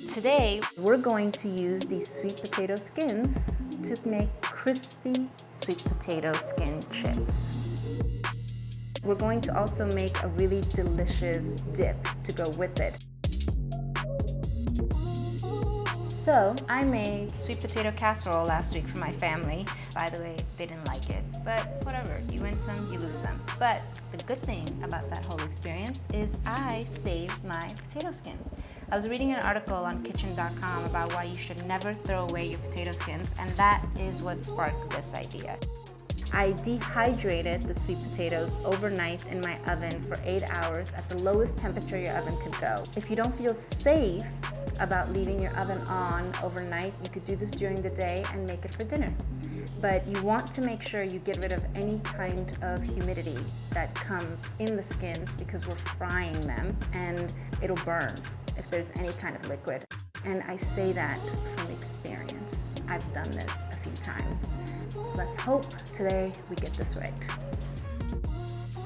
Today, we're going to use these sweet potato skins to make crispy sweet potato skin chips. We're going to also make a really delicious dip to go with it. So, I made sweet potato casserole last week for my family. By the way, they didn't like it, but whatever. You win some, you lose some. But the good thing about that whole experience is I saved my potato skins. I was reading an article on kitchen.com about why you should never throw away your potato skins, and that is what sparked this idea. I dehydrated the sweet potatoes overnight in my oven for 8 hours at the lowest temperature your oven could go. If you don't feel safe about leaving your oven on overnight, you could do this during the day and make it for dinner. But you want to make sure you get rid of any kind of humidity that comes in the skins because we're frying them and it'll burn if there's any kind of liquid. And I say that from experience. I've done this a few times. Let's hope today we get this right.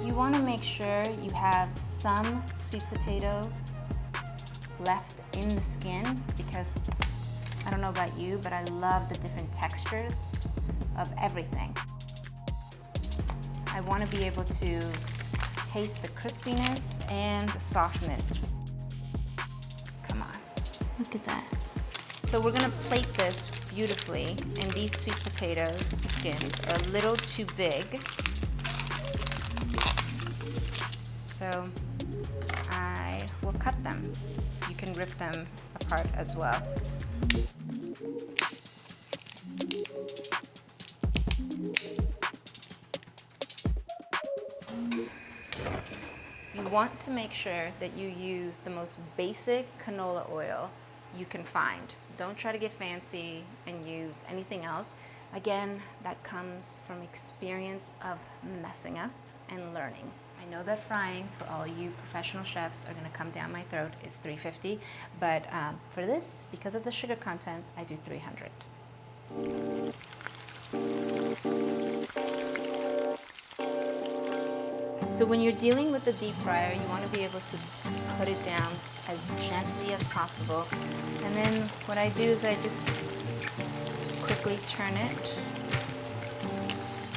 You want to make sure you have some sweet potato left in the skin because I don't know about you, but I love the different textures of everything. I want to be able to taste the crispiness and the softness. Come on, look at that. So we're gonna plate this beautifully, and these sweet potatoes skins are a little too big. So I will cut them. You can rip them apart as well. You want to make sure that you use the most basic canola oil you can find. Don't try to get fancy and use anything else. Again, that comes from experience of messing up and learning. I know that frying for all you professional chefs are gonna come down my throat is 350, but for this, because of the sugar content, I do 300. So when you're dealing with the deep fryer, you want to be able to put it down as gently as possible. And then what I do is I just quickly turn it.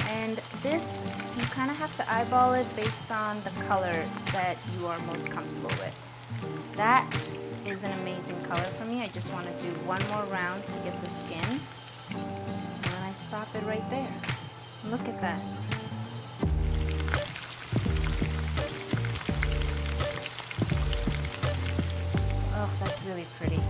And this, you kind of have to eyeball it based on the color that you are most comfortable with. That is an amazing color for me. I just want to do one more round to get the skin. And then I stop it right there. Look at that. Oh, that's really pretty.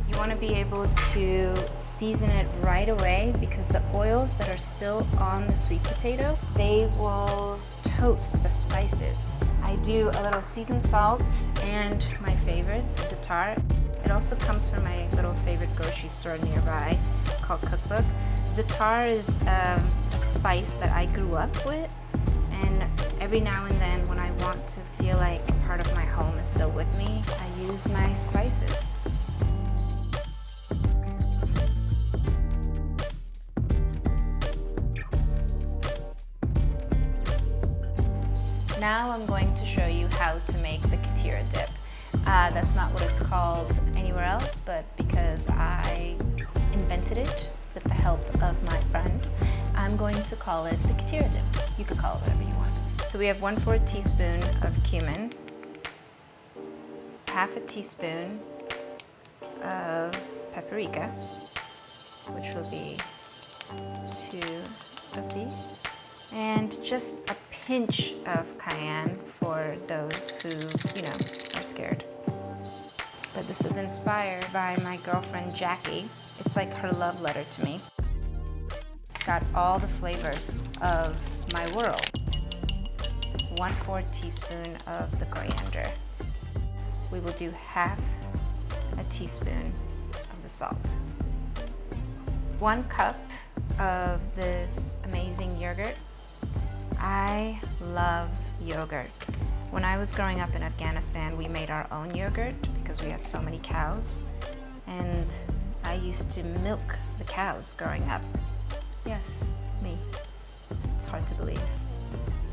You want to be able to season it right away because the oils that are still on the sweet potato, they will toast the spices. I do a little seasoned salt and my favorite, za'atar. It also comes from my little favorite grocery store nearby called Cookbook. Za'atar is a spice that I grew up with, and every now and then when I want to feel like a part of my home is still with me, I use my spices. Now I'm going to show you how to make the Khatira dip. That's not what it's called anywhere else, but because I invented it with the help of my friend, I'm going to call it the Khatira dip. You could call it whatever you want. So we have 1/4 teaspoon of cumin, half a teaspoon of paprika, which will be 2 of these, and just a pinch of cayenne for those who, are scared. But this is inspired by my girlfriend Jackie. It's like her love letter to me. It's got all the flavors of my world. 1/4 teaspoon of the coriander. We will do half a teaspoon of the salt. 1 cup of this amazing yogurt. I love yogurt. When I was growing up in Afghanistan, we made our own yogurt because we had so many cows, and I used to milk the cows growing up. Yes, me. It's hard to believe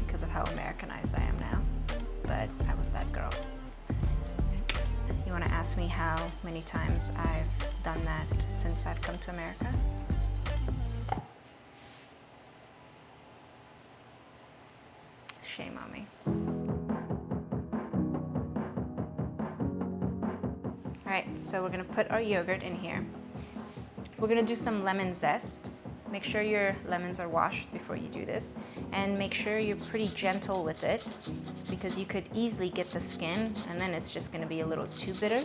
because of how how Americanized I am now, but I was that girl. You want to ask me how many times I've done that since I've come to America? Shame on me. All right, so we're gonna put our yogurt in here. We're gonna do some lemon zest. Make sure your lemons are washed before you do this, and make sure you're pretty gentle with it because you could easily get the skin and then it's just gonna be a little too bitter.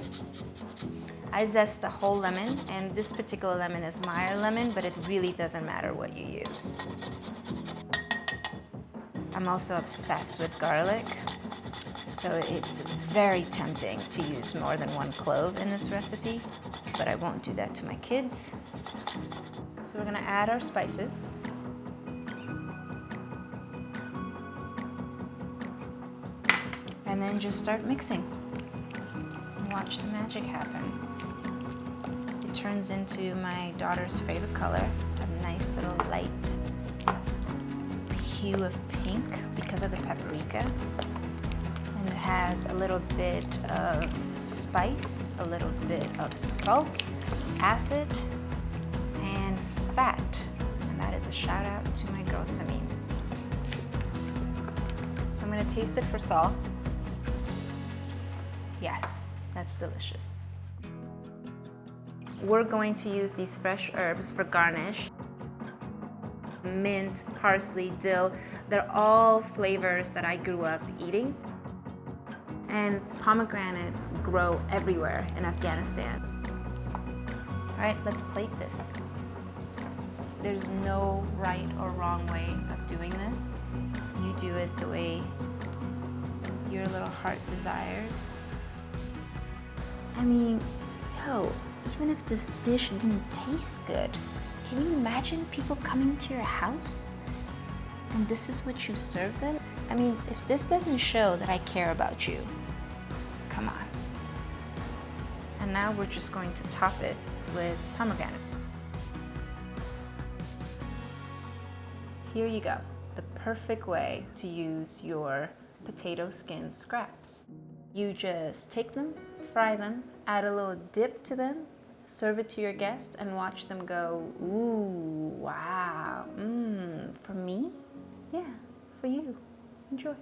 I zest a whole lemon, and this particular lemon is Meyer lemon, but it really doesn't matter what you use. I'm also obsessed with garlic, so it's very tempting to use more than one clove in this recipe, but I won't do that to my kids. So we're gonna add our spices. And then just start mixing. And watch the magic happen. It turns into my daughter's favorite color, a nice little light hue of pink because of the paprika. And it has a little bit of spice, a little bit of salt, acid, and fat. And that is a shout out to my girl Samin. So I'm gonna taste it for salt. Yes, that's delicious. We're going to use these fresh herbs for garnish. Mint, parsley, dill, they're all flavors that I grew up eating. And pomegranates grow everywhere in Afghanistan. All right, let's plate this. There's no right or wrong way of doing this. You do it the way your little heart desires. I mean, yo, even if this dish didn't taste good, can you imagine people coming to your house and this is what you serve them? I mean, if this doesn't show that I care about you, come on. And now we're just going to top it with pomegranate. Here you go, the perfect way to use your potato skin scraps. You just take them, fry them, add a little dip to them, serve it to your guests, and watch them go, ooh, wow, for me? Yeah, for you. Enjoy.